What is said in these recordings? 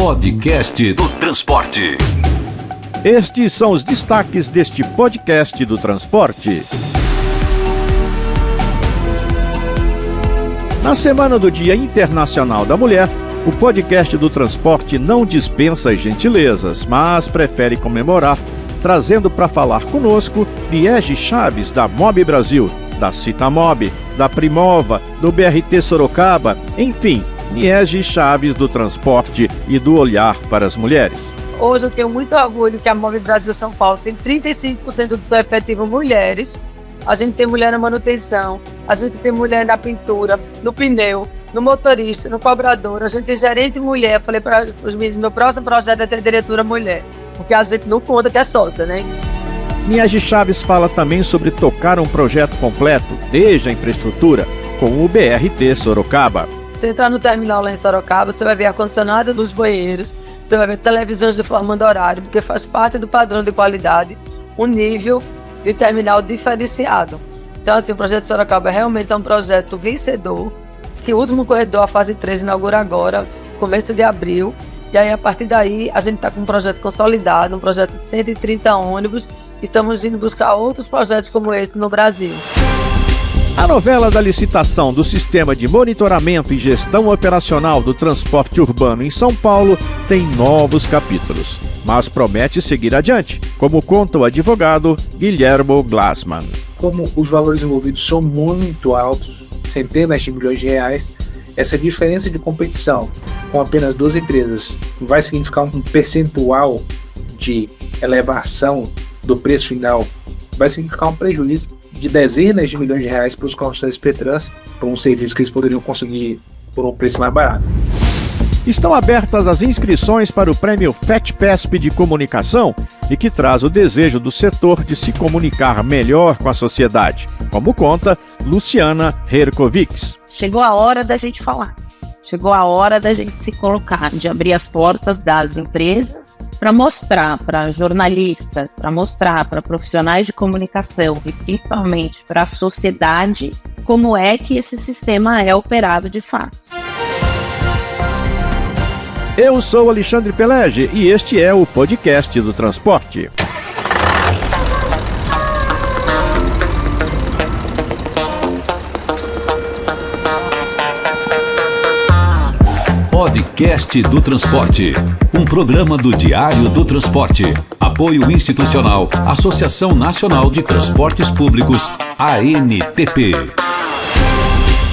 Podcast do Transporte. Estes são os destaques deste podcast do Transporte. Na semana do Dia Internacional da Mulher, o podcast do Transporte não dispensa as gentilezas, mas prefere comemorar, trazendo para falar conosco Liege Chaves, da MOB Brasil, da Citamob, da Primova, do BRT Sorocaba, enfim, Liege Chaves do Transporte e do olhar para as mulheres. Hoje eu tenho muito orgulho que a MOB Brasil São Paulo tem 35% do seu efetivo mulheres. A gente tem mulher na manutenção, a gente tem mulher na pintura, no pneu, no motorista, no cobrador, a gente tem gerente mulher. Eu falei para os meninos, meu próximo projeto é ter diretora mulher, porque a gente não conta que é sócia, né? Liege Chaves fala também sobre tocar um projeto completo, desde a infraestrutura, com o BRT Sorocaba. Você entrar no terminal lá em Sorocaba, você vai ver ar-condicionado nos banheiros, você vai ver televisões de formando horário, porque faz parte do padrão de qualidade, um nível de terminal diferenciado. Então, assim, o projeto Sorocaba realmente é um projeto vencedor, que o último corredor, a fase 3, inaugura agora, começo de abril, e aí, a partir daí, a gente está com um projeto consolidado, um projeto de 130 ônibus, e estamos indo buscar outros projetos como esse no Brasil. A novela da licitação do Sistema de Monitoramento e Gestão Operacional do Transporte Urbano em São Paulo tem novos capítulos, mas promete seguir adiante, como conta o advogado Guilhermo Glassman. Como os valores envolvidos são muito altos, centenas de milhões de reais, essa diferença de competição com apenas 2 empresas vai significar um percentual de elevação do preço final, vai significar um prejuízo de dezenas de milhões de reais para os concessionários Petrans, por um serviço que eles poderiam conseguir por um preço mais barato. Estão abertas as inscrições para o prêmio FETPESP de Comunicação e que traz o desejo do setor de se comunicar melhor com a sociedade, como conta Luciana Herkovics. Chegou a hora da gente falar. Chegou a hora da gente se colocar, de abrir as portas das empresas para mostrar para jornalistas, para mostrar para profissionais de comunicação e principalmente para a sociedade como é que esse sistema é operado de fato. Eu sou Alexandre Pelege e este é o podcast do Transporte. Podcast do Transporte, um programa do Diário do Transporte. Apoio institucional, Associação Nacional de Transportes Públicos, ANTP.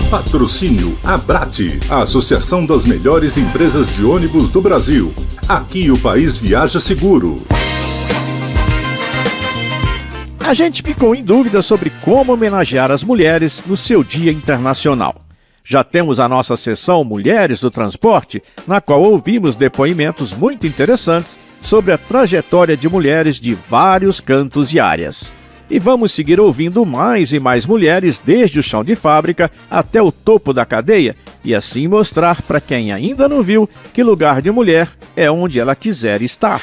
Patrocínio Abrate, a Associação das Melhores Empresas de Ônibus do Brasil. Aqui o país viaja seguro. A gente ficou em dúvida sobre como homenagear as mulheres no seu Dia Internacional. Já temos a nossa seção Mulheres do Transporte, na qual ouvimos depoimentos muito interessantes sobre a trajetória de mulheres de vários cantos e áreas. E vamos seguir ouvindo mais e mais mulheres desde o chão de fábrica até o topo da cadeia e assim mostrar para quem ainda não viu que lugar de mulher é onde ela quiser estar.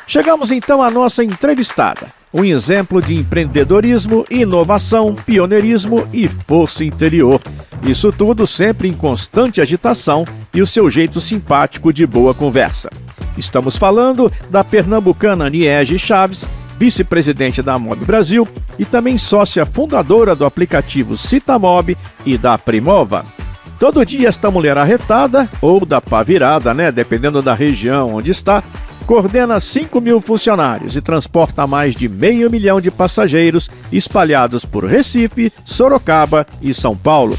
Chegamos então à nossa entrevistada. Um exemplo de empreendedorismo, inovação, pioneirismo e força interior. Isso tudo sempre em constante agitação e o seu jeito simpático de boa conversa. Estamos falando da pernambucana Liege Chaves, vice-presidente da MOB Brasil e também sócia fundadora do aplicativo Citamob e da Primova. Todo dia esta mulher arretada, ou da pá virada, dependendo da região onde está, coordena 5.000 funcionários e transporta mais de 500 mil de passageiros espalhados por Recife, Sorocaba e São Paulo.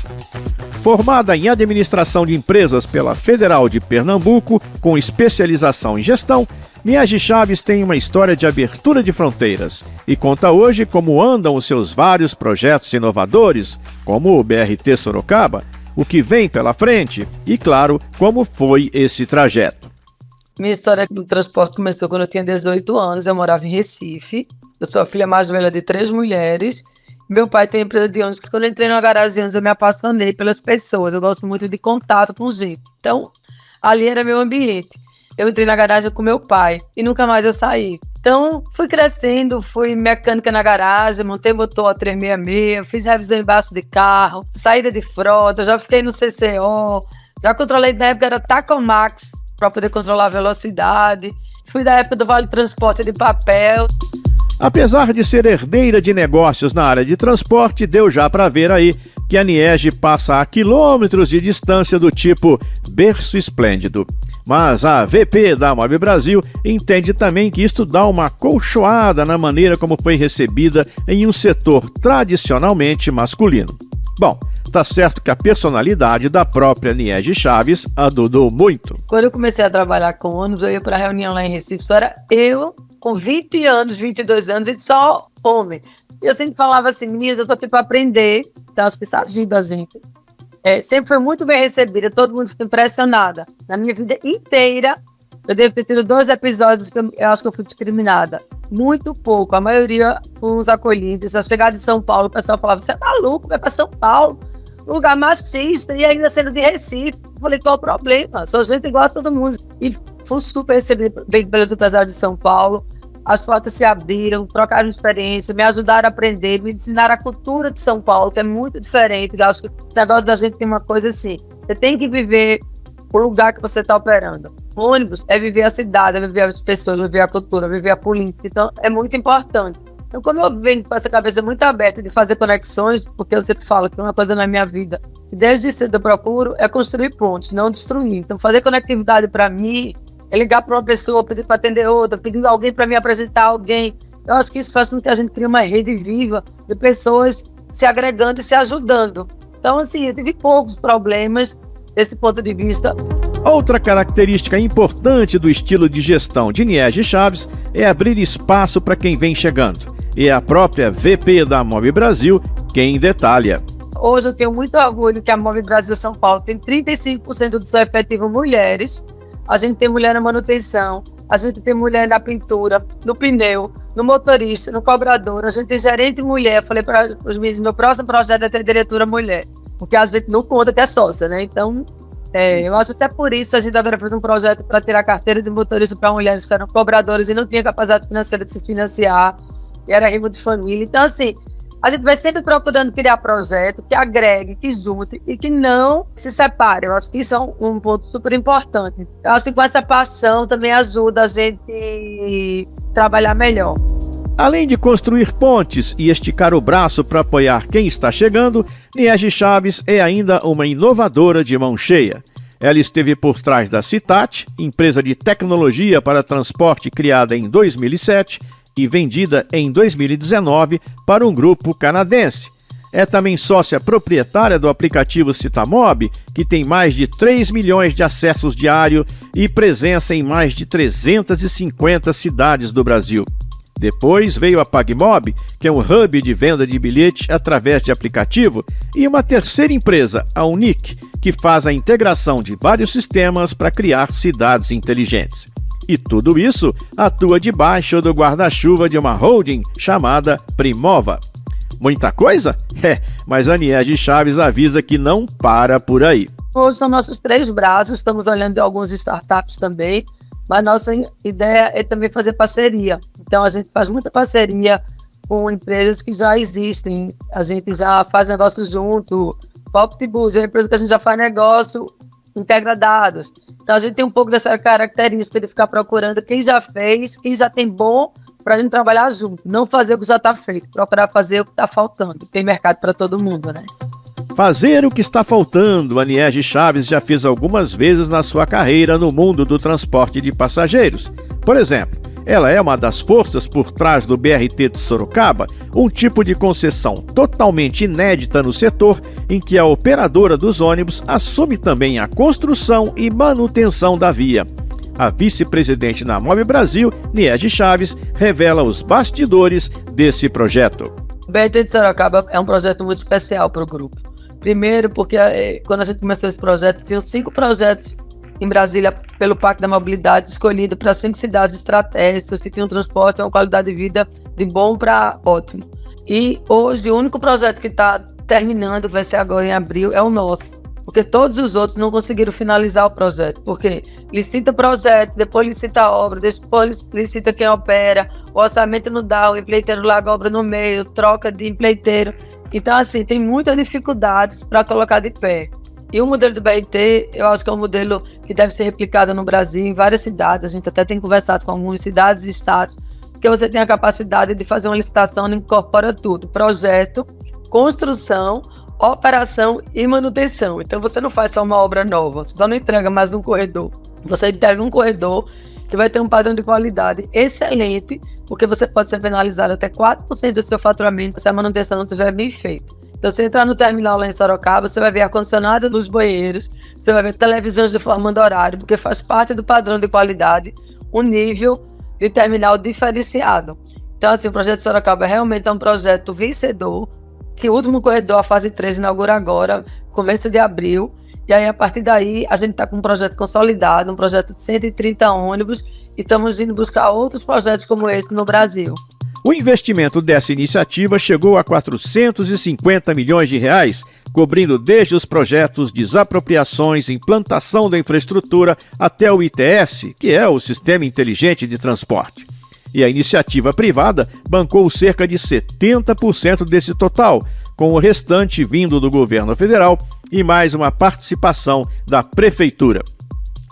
Formada em administração de empresas pela Federal de Pernambuco, com especialização em gestão, Liege Chaves tem uma história de abertura de fronteiras e conta hoje como andam os seus vários projetos inovadores, como o BRT Sorocaba, o que vem pela frente e, claro, como foi esse trajeto. Minha história do transporte começou quando eu tinha 18 anos, eu morava em Recife. Eu sou a filha mais velha de 3 mulheres. Meu pai tem empresa de ônibus, quando eu entrei numa garagem de ônibus eu me apaixonei pelas pessoas. Eu gosto muito de contato com gente. Então, ali era meu ambiente. Eu entrei na garagem com meu pai e nunca mais eu saí. Então, fui crescendo, fui mecânica na garagem, montei motor A366, fiz revisão embaixo de carro, saída de frota, já fiquei no CCO, já controlei, na época era Tacomax, para poder controlar a velocidade. Fui da época do Vale Transporte de papel. Apesar de ser herdeira de negócios na área de transporte, deu já para ver aí que a Niege passa a quilômetros de distância do tipo berço esplêndido. Mas a VP da Mob Brasil entende também que isto dá uma colchoada na maneira como foi recebida em um setor tradicionalmente masculino. Bom, tá certo que a personalidade da própria Niege Chaves ajudou muito. Quando eu comecei a trabalhar com ônibus, eu ia para reunião lá em Recife, só era eu com 20 anos, 22 anos e só homem. E eu sempre falava assim, meninas, eu tô aqui para aprender, então as pessoas da gente. Sempre foi muito bem recebida, todo mundo ficou impressionada. Na minha vida inteira, eu devo ter tido 2 episódios que eu acho que eu fui discriminada. Muito pouco, a maioria fomos acolhidos. A chegada de São Paulo, o pessoal falava, você é maluco, vai para São Paulo, lugar machista, e ainda sendo de Recife. Eu falei, qual o problema? Sou gente igual a todo mundo. E fui super recebida bem pelos empresários de São Paulo. As portas se abriram, trocaram experiência, me ajudaram a aprender, me ensinaram a cultura de São Paulo, que é muito diferente. Eu acho que o negócio da gente tem uma coisa assim, você tem que viver o lugar que você está operando. O ônibus é viver a cidade, é viver as pessoas, viver a cultura, viver a política. Então, é muito importante. Então, como eu venho com essa cabeça muito aberta de fazer conexões, porque eu sempre falo que uma coisa na minha vida, que desde cedo eu procuro, é construir pontes, não destruir. Então, fazer conectividade para mim, é ligar para uma pessoa, pedir para atender outra, pedir alguém para me apresentar alguém. Eu acho que isso faz com que a gente crie uma rede viva de pessoas se agregando e se ajudando. Então, assim, eu tive poucos problemas desse ponto de vista. Outra característica importante do estilo de gestão de Niege Chaves é abrir espaço para quem vem chegando. E é a própria VP da Mob Brasil quem detalha. Hoje eu tenho muito orgulho que a Mob Brasil São Paulo tem 35% do seu efetivo mulheres. A gente tem mulher na manutenção, a gente tem mulher na pintura, no pneu, no motorista, no cobrador, a gente tem gerente mulher. Falei para os meninos, meu próximo projeto é ter diretora mulher, porque a gente não conta que é sócia, né? Então, eu acho até por isso a gente agora fez um projeto para tirar a carteira de motorista para mulheres que eram cobradoras e não tinham capacidade financeira de se financiar, e era rimo de família. Então, assim, a gente vai sempre procurando criar projeto que agregue, que junte e que não se separe. Eu acho que isso é um ponto super importante. Eu acho que com essa paixão também ajuda a gente trabalhar melhor. Além de construir pontes e esticar o braço para apoiar quem está chegando, Niege Chaves é ainda uma inovadora de mão cheia. Ela esteve por trás da Citat, empresa de tecnologia para transporte criada em 2007, e vendida em 2019 para um grupo canadense. É também sócia proprietária do aplicativo Citamob, que tem mais de 3 milhões de acessos diários e presença em mais de 350 cidades do Brasil. Depois veio a PagMob, que é um hub de venda de bilhete através de aplicativo, e uma terceira empresa, a Unic, que faz a integração de vários sistemas para criar cidades inteligentes. E tudo isso atua debaixo do guarda-chuva de uma holding chamada Primova. Muita coisa? Mas a Niege Chaves avisa que não para por aí. Hoje são nossos 3 braços, estamos olhando algumas startups também, mas nossa ideia é também fazer parceria. Então a gente faz muita parceria com empresas que já existem, a gente já faz negócio junto. PopTbus é uma empresa que a gente já faz negócio, integra dados. Então a gente tem um pouco dessa característica de ficar procurando quem já fez, quem já tem bom, para a gente trabalhar junto. Não fazer o que já está feito, procurar fazer o que está faltando. Tem mercado para todo mundo, né? Fazer o que está faltando, a Niege Chaves já fez algumas vezes na sua carreira no mundo do transporte de passageiros. Por exemplo, ela é uma das forças por trás do BRT de Sorocaba, um tipo de concessão totalmente inédita no setor, em que a operadora dos ônibus assume também a construção e manutenção da via. A vice-presidente da Mob Brasil, Niege Chaves, revela os bastidores desse projeto. O BRT de Sorocaba é um projeto muito especial para o grupo. Primeiro, porque quando a gente começou esse projeto, tinham 5 projetos em Brasília pelo Pacto da Mobilidade, escolhido para 5 cidades estratégicas que tinham transporte e uma qualidade de vida de bom para ótimo. E hoje, o único projeto que está terminando, que vai ser agora em abril, é o nosso. Porque todos os outros não conseguiram finalizar o projeto. Porque licita o projeto, depois licita a obra, depois licita quem opera, o orçamento não dá, o empreiteiro larga a obra no meio, troca de empreiteiro. Então, assim, tem muitas dificuldades para colocar de pé. E o modelo do BRT, eu acho que é um modelo que deve ser replicado no Brasil, em várias cidades. A gente até tem conversado com algumas cidades e estados, porque você tem a capacidade de fazer uma licitação que incorpora tudo: projeto, construção, operação e manutenção. Então você não faz só uma obra nova, você só não entrega mais um corredor. Você entrega um corredor que vai ter um padrão de qualidade excelente, porque você pode ser penalizado até 4% do seu faturamento se a manutenção não estiver bem feita. Então, você entrar no terminal lá em Sorocaba, você vai ver ar-condicionado nos banheiros, você vai ver televisões de formando horário, porque faz parte do padrão de qualidade um nível de terminal diferenciado. Então, assim, o projeto de Sorocaba realmente é um projeto vencedor, que o último corredor, a fase 3, inaugura agora, começo de abril. E aí, a partir daí, a gente está com um projeto consolidado, um projeto de 130 ônibus, e estamos indo buscar outros projetos como esse no Brasil. O investimento dessa iniciativa chegou a 450 milhões de reais, cobrindo desde os projetos de desapropriações, implantação da infraestrutura, até o ITS, que é o Sistema Inteligente de Transporte. E a iniciativa privada bancou cerca de 70% desse total, com o restante vindo do governo federal e mais uma participação da prefeitura.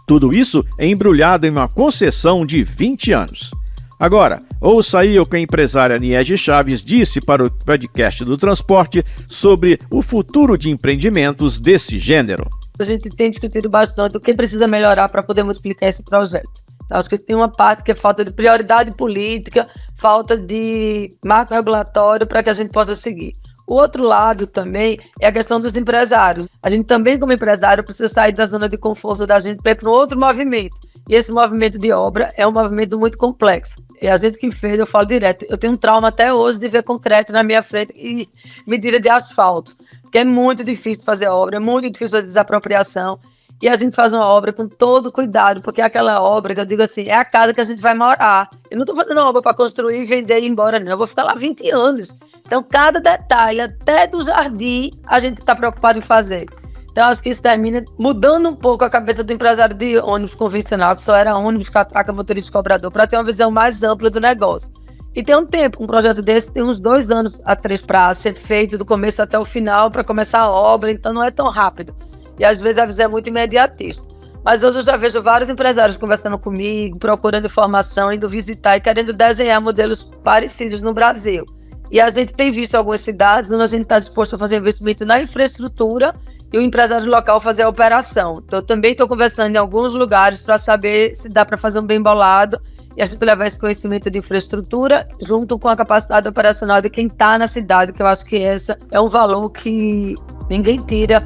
Tudo isso embrulhado em uma concessão de 20 anos. Agora, ouça aí o que a empresária Niege Chaves disse para o podcast do transporte sobre o futuro de empreendimentos desse gênero. A gente tem discutido bastante o que precisa melhorar para poder multiplicar esse projeto. Então, acho que tem uma parte que é falta de prioridade política, falta de marco regulatório para que a gente possa seguir. O outro lado também é a questão dos empresários. A gente também, como empresário, precisa sair da zona de conforto da gente para ir para um outro movimento. E esse movimento de obra é um movimento muito complexo. E a gente que fez, eu falo direto, eu tenho um trauma até hoje de ver concreto na minha frente e medida de asfalto. Porque é muito difícil fazer obra, é muito difícil fazer desapropriação. E a gente faz uma obra com todo cuidado, porque é aquela obra que eu digo assim, é a casa que a gente vai morar. Eu não estou fazendo uma obra para construir, vender e ir embora, não. Eu vou ficar lá 20 anos. Então, cada detalhe, até do jardim, a gente está preocupado em fazer. Então, acho que isso termina mudando um pouco a cabeça do empresário de ônibus convencional, que só era ônibus, catraca, motorista, cobrador, para ter uma visão mais ampla do negócio. E tem um tempo, um projeto desse tem uns 2 anos a 3 para ser feito, do começo até o final, para começar a obra, então não é tão rápido. E às vezes a visão é muito imediatista. Mas hoje eu já vejo vários empresários conversando comigo, procurando informação, indo visitar e querendo desenhar modelos parecidos no Brasil. E a gente tem visto algumas cidades onde a gente está disposto a fazer investimento na infraestrutura e o empresário local fazer a operação. Então, eu também estou conversando em alguns lugares para saber se dá para fazer um bem bolado e a gente levar esse conhecimento de infraestrutura junto com a capacidade operacional de quem está na cidade, que eu acho que esse é um valor que ninguém tira.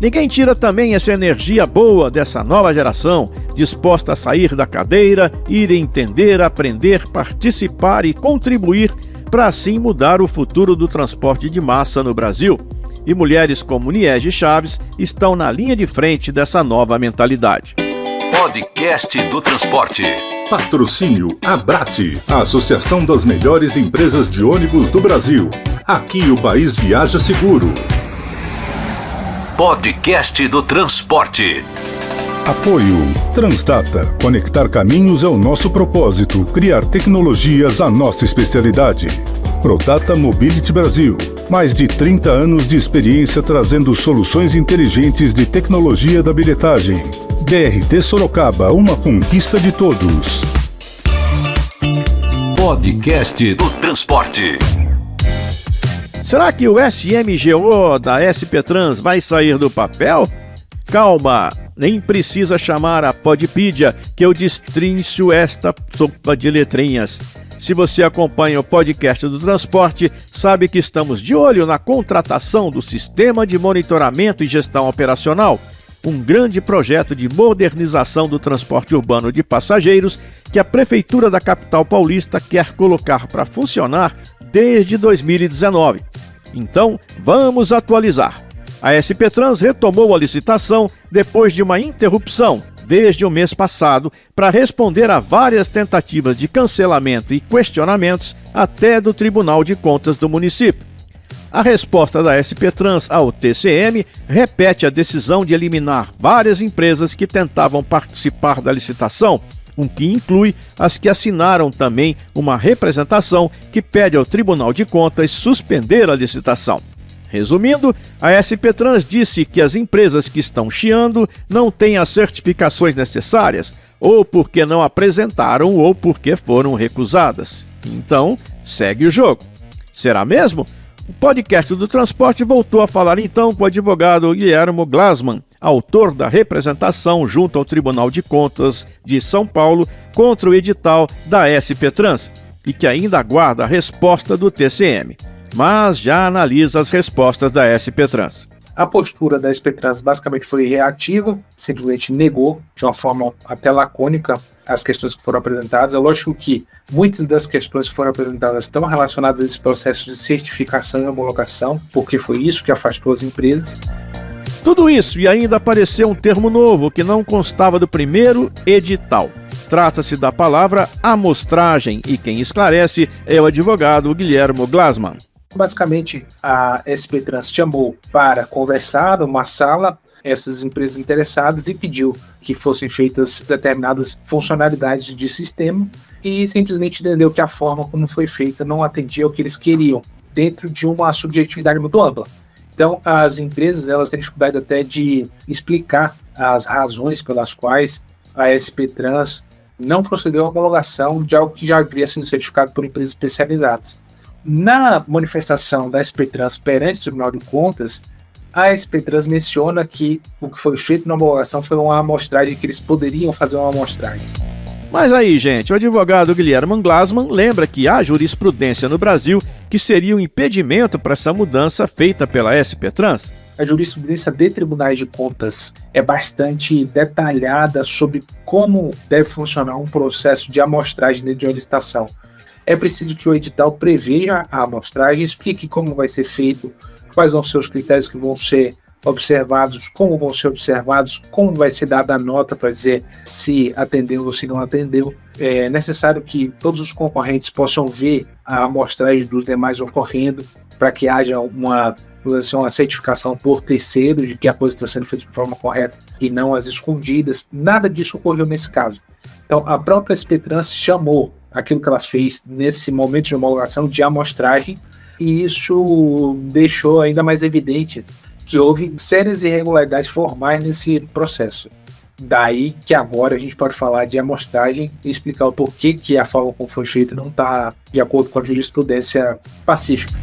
Ninguém tira também essa energia boa dessa nova geração, disposta a sair da cadeira, ir entender, aprender, participar e contribuir para assim mudar o futuro do transporte de massa no Brasil. E mulheres como Niege Chaves estão na linha de frente dessa nova mentalidade. Podcast do Transporte. Patrocínio Abrate, a Associação das Melhores Empresas de Ônibus do Brasil. Aqui o país viaja seguro. Podcast do Transporte. Apoio Transdata. Conectar caminhos é o nosso propósito. Criar tecnologias a nossa especialidade. Prodata Mobility Brasil. Mais de 30 anos de experiência trazendo soluções inteligentes de tecnologia da bilhetagem. BRT Sorocaba, uma conquista de todos. Podcast do Transporte. Será que o SMGO da SP Trans vai sair do papel? Calma, nem precisa chamar a Podpedia, que eu destrincho esta sopa de letrinhas. Se você acompanha o podcast do transporte, sabe que estamos de olho na contratação do Sistema de Monitoramento e Gestão Operacional, um grande projeto de modernização do transporte urbano de passageiros que a Prefeitura da capital paulista quer colocar para funcionar desde 2019. Então, vamos atualizar. A SP Trans retomou a licitação depois de uma interrupção desde o mês passado para responder a várias tentativas de cancelamento e questionamentos até do Tribunal de Contas do município. A resposta da SP Trans ao TCM repete a decisão de eliminar várias empresas que tentavam participar da licitação, o que inclui as que assinaram também uma representação que pede ao Tribunal de Contas suspender a licitação. Resumindo, a SP Trans disse que as empresas que estão chiando não têm as certificações necessárias, ou porque não apresentaram ou porque foram recusadas. Então, segue o jogo. Será mesmo? O podcast do Transporte voltou a falar então com o advogado Guilhermo Glasman, autor da representação junto ao Tribunal de Contas de São Paulo contra o edital da SP Trans, e que ainda aguarda a resposta do TCM. Mas já analisa as respostas da SP Trans. A postura da SP Trans basicamente foi reativa, simplesmente negou de uma forma até lacônica as questões que foram apresentadas. É lógico que muitas das questões que foram apresentadas estão relacionadas a esse processo de certificação e homologação, porque foi isso que afastou as empresas. Tudo isso e ainda apareceu um termo novo que não constava do primeiro edital. Trata-se da palavra amostragem e quem esclarece é o advogado Guilhermo Glasman. Basicamente, a SP Trans chamou para conversar numa sala essas empresas interessadas e pediu que fossem feitas determinadas funcionalidades de sistema e simplesmente entendeu que a forma como foi feita não atendia ao que eles queriam, dentro de uma subjetividade muito ampla. Então, as empresas elas têm dificuldade até de explicar as razões pelas quais a SP Trans não procedeu à homologação de algo que já havia sido certificado por empresas especializadas. Na manifestação da SP Trans perante o Tribunal de Contas, a SP Trans menciona que o que foi feito na homologação foi uma amostragem, que eles poderiam fazer uma amostragem. Mas aí, gente, o advogado Guilhermo Glasman lembra que há jurisprudência no Brasil que seria um impedimento para essa mudança feita pela SP Trans. A jurisprudência de tribunais de contas é bastante detalhada sobre como deve funcionar um processo de amostragem dentro de uma licitação. É preciso que o edital preveja a amostragem, explique como vai ser feito, quais vão ser os critérios que vão ser observados, como vão ser observados, como vai ser dada a nota para dizer se atendeu ou se não atendeu. É necessário que todos os concorrentes possam ver a amostragem dos demais ocorrendo para que haja uma certificação por terceiros de que a coisa está sendo feita de forma correta e não as escondidas. Nada disso ocorreu nesse caso. Então, a própria SP Trans chamou aquilo que ela fez nesse momento de homologação de amostragem, e isso deixou ainda mais evidente que houve sérias irregularidades formais nesse processo. Daí que agora a gente pode falar de amostragem e explicar o porquê que a forma como foi feita não está de acordo com a jurisprudência pacífica.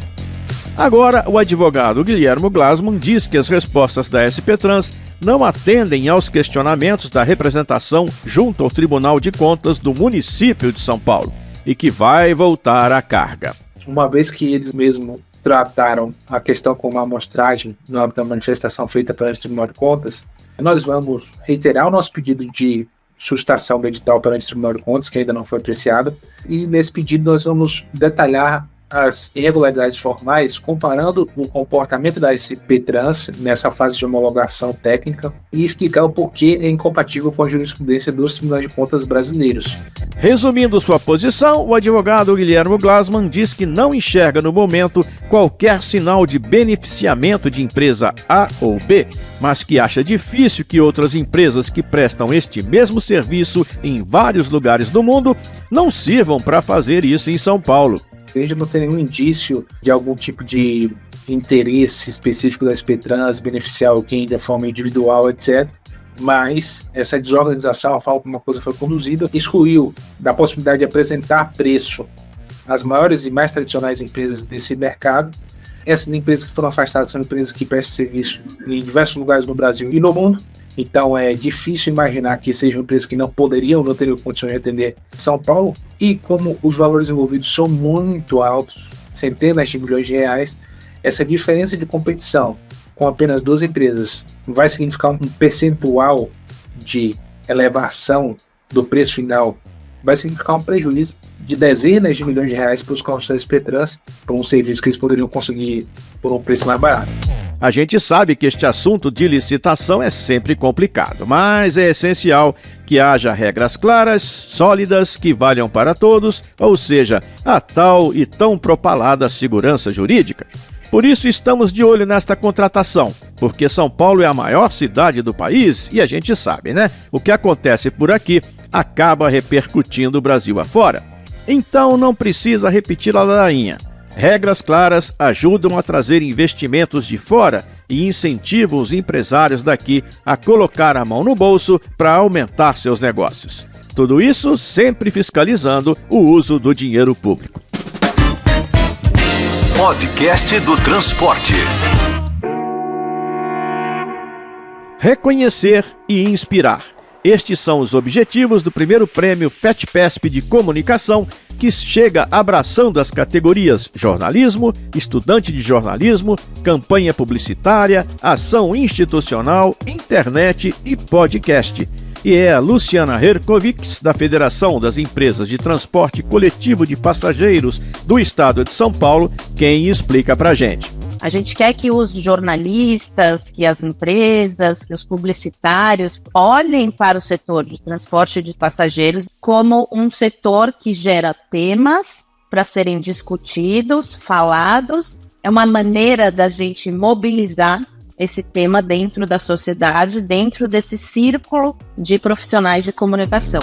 Agora, o advogado Guilhermo Glasman diz que as respostas da SP Trans não atendem aos questionamentos da representação junto ao Tribunal de Contas do município de São Paulo e que vai voltar à carga. Uma vez que eles mesmos trataram a questão como uma amostragem no âmbito da manifestação feita pelo Tribunal de Contas, nós vamos reiterar o nosso pedido de sustação do edital perante o Tribunal de Contas, que ainda não foi apreciado, e nesse pedido nós vamos detalhar as irregularidades formais, comparando o comportamento da SP Trans nessa fase de homologação técnica e explicar o porquê é incompatível com a jurisprudência dos tribunais de contas brasileiros. Resumindo sua posição, o advogado Guilhermo Glasman diz que não enxerga no momento qualquer sinal de beneficiamento de empresa A ou B, mas que acha difícil que outras empresas que prestam este mesmo serviço em vários lugares do mundo não sirvam para fazer isso em São Paulo. A gente não tem nenhum indício de algum tipo de interesse específico da SP Trans, beneficiar alguém de forma individual, etc. Mas essa desorganização, a forma como uma coisa foi conduzida, excluiu da possibilidade de apresentar preço às maiores e mais tradicionais empresas desse mercado. Essas empresas que foram afastadas são empresas que prestam serviço em diversos lugares no Brasil e no mundo. Então é difícil imaginar que sejam empresas que não teriam condições de atender São Paulo. E como os valores envolvidos são muito altos, centenas de milhões de reais, essa diferença de competição com apenas 2 empresas vai significar um percentual de elevação do preço final, vai significar um prejuízo de dezenas de milhões de reais para os costos da SP Trans, por um serviço que eles poderiam conseguir por um preço mais barato. A gente sabe que este assunto de licitação é sempre complicado, mas é essencial que haja regras claras, sólidas, que valham para todos, ou seja, a tal e tão propalada segurança jurídica. Por isso estamos de olho nesta contratação, porque São Paulo é a maior cidade do país e a gente sabe, né? O que acontece por aqui acaba repercutindo o Brasil afora. Então não precisa repetir a ladainha. Regras claras ajudam a trazer investimentos de fora e incentivam os empresários daqui a colocar a mão no bolso para aumentar seus negócios. Tudo isso sempre fiscalizando o uso do dinheiro público. Podcast do Transporte. Reconhecer e inspirar. Estes são os objetivos do primeiro prêmio FETPESP de Comunicação, que chega abraçando as categorias jornalismo, estudante de jornalismo, campanha publicitária, ação institucional, internet e podcast. E é a Luciana Herkovics, da Federação das Empresas de Transporte Coletivo de Passageiros do Estado de São Paulo, quem explica pra gente. A gente quer que os jornalistas, que as empresas, que os publicitários olhem para o setor de transporte de passageiros como um setor que gera temas para serem discutidos, falados. É uma maneira da gente mobilizar esse tema dentro da sociedade, dentro desse círculo de profissionais de comunicação.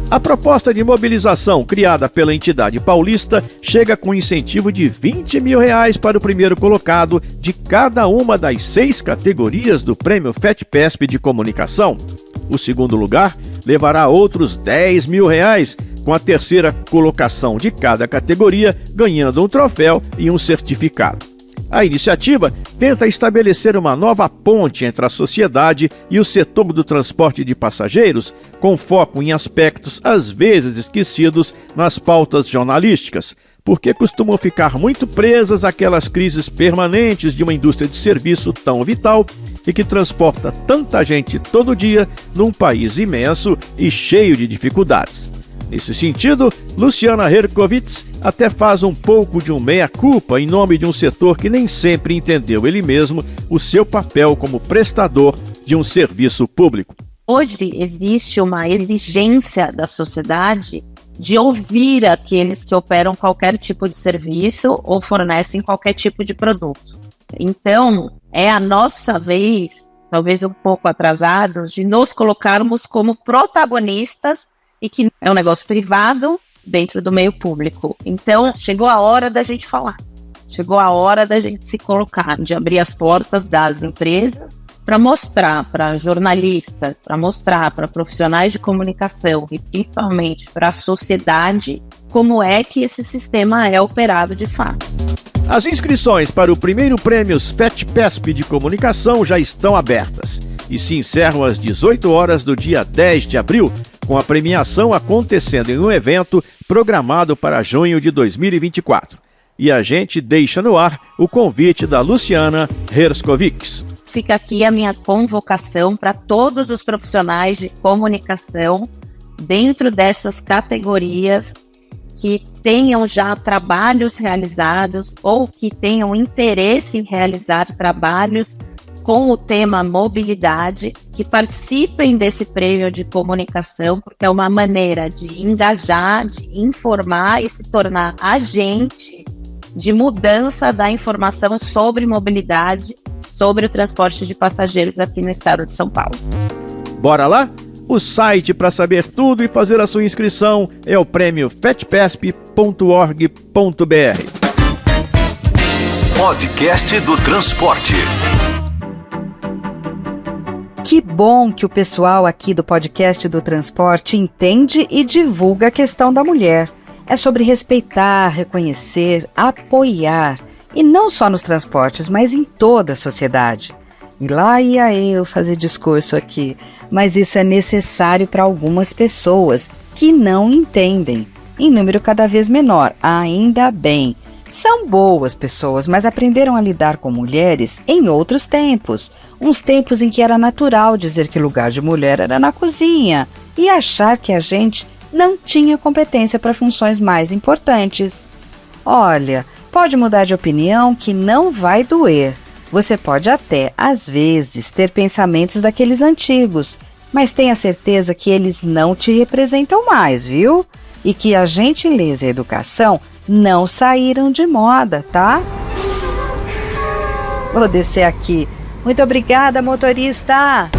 A proposta de mobilização criada pela entidade paulista chega com incentivo de R$20 mil para o primeiro colocado de cada uma das 6 categorias do Prêmio FETPESP de Comunicação. O segundo lugar levará outros R$10 mil, com a terceira colocação de cada categoria ganhando um troféu e um certificado. A iniciativa tenta estabelecer uma nova ponte entre a sociedade e o setor do transporte de passageiros, com foco em aspectos às vezes esquecidos nas pautas jornalísticas, porque costumam ficar muito presas àquelas crises permanentes de uma indústria de serviço tão vital e que transporta tanta gente todo dia num país imenso e cheio de dificuldades. Nesse sentido, Luciana Herkovics até faz um pouco de um meia-culpa em nome de um setor que nem sempre entendeu ele mesmo o seu papel como prestador de um serviço público. Hoje existe uma exigência da sociedade de ouvir aqueles que operam qualquer tipo de serviço ou fornecem qualquer tipo de produto. Então, é a nossa vez, talvez um pouco atrasados, de nos colocarmos como protagonistas e que é um negócio privado dentro do meio público. Então, chegou a hora da gente falar. Chegou a hora da gente se colocar, de abrir as portas das empresas para mostrar para jornalistas, para mostrar para profissionais de comunicação e principalmente para a sociedade como é que esse sistema é operado de fato. As inscrições para o primeiro prêmio FETPESP de Comunicação já estão abertas e se encerram às 18 horas do dia 10 de abril, com a premiação acontecendo em um evento programado para junho de 2024. E a gente deixa no ar o convite da Luciana Herkovics. Fica aqui a minha convocação para todos os profissionais de comunicação dentro dessas categorias que tenham já trabalhos realizados ou que tenham interesse em realizar trabalhos com o tema mobilidade, que participem desse prêmio de comunicação, porque é uma maneira de engajar, de informar e se tornar agente de mudança da informação sobre mobilidade, sobre o transporte de passageiros aqui no estado de São Paulo. Bora lá? O site para saber tudo e fazer a sua inscrição é o prêmio fetpesp.org.br. Podcast do Transporte. Que bom que o pessoal aqui do podcast do Transporte entende e divulga a questão da mulher. É sobre respeitar, reconhecer, apoiar, e não só nos transportes, mas em toda a sociedade. E lá ia eu fazer discurso aqui, mas isso é necessário para algumas pessoas que não entendem, em número cada vez menor, ainda bem. São boas pessoas, mas aprenderam a lidar com mulheres em outros tempos. Uns tempos em que era natural dizer que lugar de mulher era na cozinha e achar que a gente não tinha competência para funções mais importantes. Olha, pode mudar de opinião que não vai doer. Você pode até, às vezes, ter pensamentos daqueles antigos, mas tenha certeza que eles não te representam mais, viu? E que a gentileza e a educação não saíram de moda, tá? Vou descer aqui. Muito obrigada, motorista!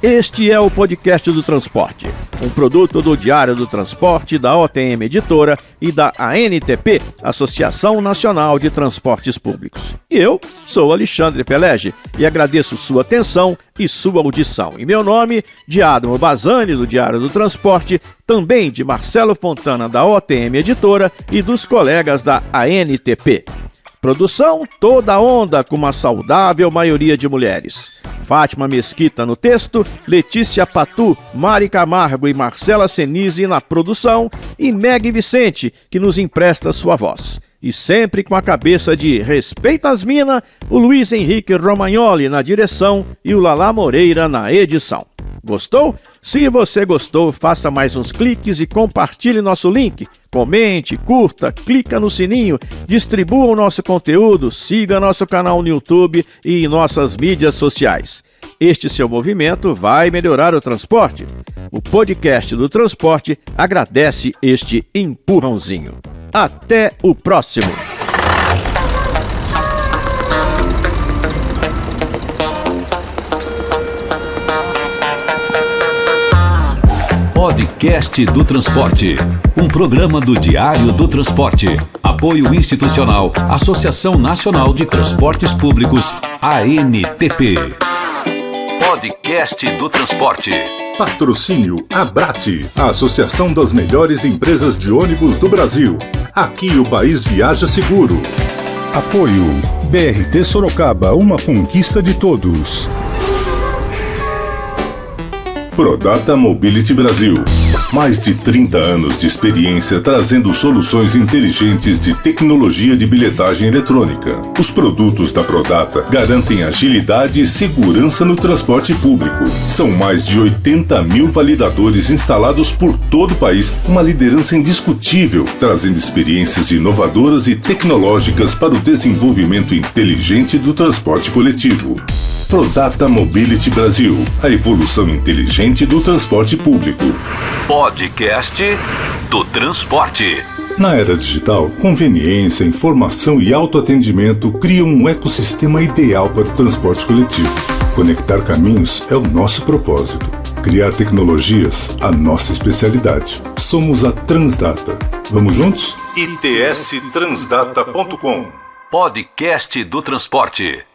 Este é o Podcast do Transporte, um produto do Diário do Transporte, da OTM Editora e da ANTP, Associação Nacional de Transportes Públicos. E eu sou Alexandre Pelege e agradeço sua atenção e sua audição. Em meu nome, de Adamo Bazani, do Diário do Transporte, também de Marcelo Fontana, da OTM Editora e dos colegas da ANTP. Produção toda onda com uma saudável maioria de mulheres. Fátima Mesquita no texto, Letícia Patu, Mari Camargo e Marcela Senise na produção e Meg Vicente, que nos empresta sua voz. E sempre com a cabeça de Respeita as Mina, o Luiz Henrique Romagnoli na direção e o Lala Moreira na edição. Gostou? Se você gostou, faça mais uns cliques e compartilhe nosso link. Comente, curta, clica no sininho, distribua o nosso conteúdo, siga nosso canal no YouTube e em nossas mídias sociais. Este seu movimento vai melhorar o transporte. O podcast do transporte agradece este empurrãozinho. Até o próximo! Podcast do Transporte, um programa do Diário do Transporte. Apoio institucional, Associação Nacional de Transportes Públicos, ANTP. Podcast do Transporte. Patrocínio Abrate, a Associação das Melhores Empresas de Ônibus do Brasil. Aqui o país viaja seguro. Apoio BRT Sorocaba, uma conquista de todos. Prodata Mobility Brasil. Mais de 30 anos de experiência trazendo soluções inteligentes de tecnologia de bilhetagem eletrônica. Os produtos da Prodata garantem agilidade e segurança no transporte público. São mais de 80 mil validadores instalados por todo o país. Uma liderança indiscutível, trazendo experiências inovadoras e tecnológicas para o desenvolvimento inteligente do transporte coletivo. Prodata Mobility Brasil, a evolução inteligente do transporte público. Podcast do Transporte. Na era digital, conveniência, informação e autoatendimento criam um ecossistema ideal para o transporte coletivo. Conectar caminhos é o nosso propósito. Criar tecnologias, a nossa especialidade. Somos a Transdata. Vamos juntos? itstransdata.com. Podcast do Transporte.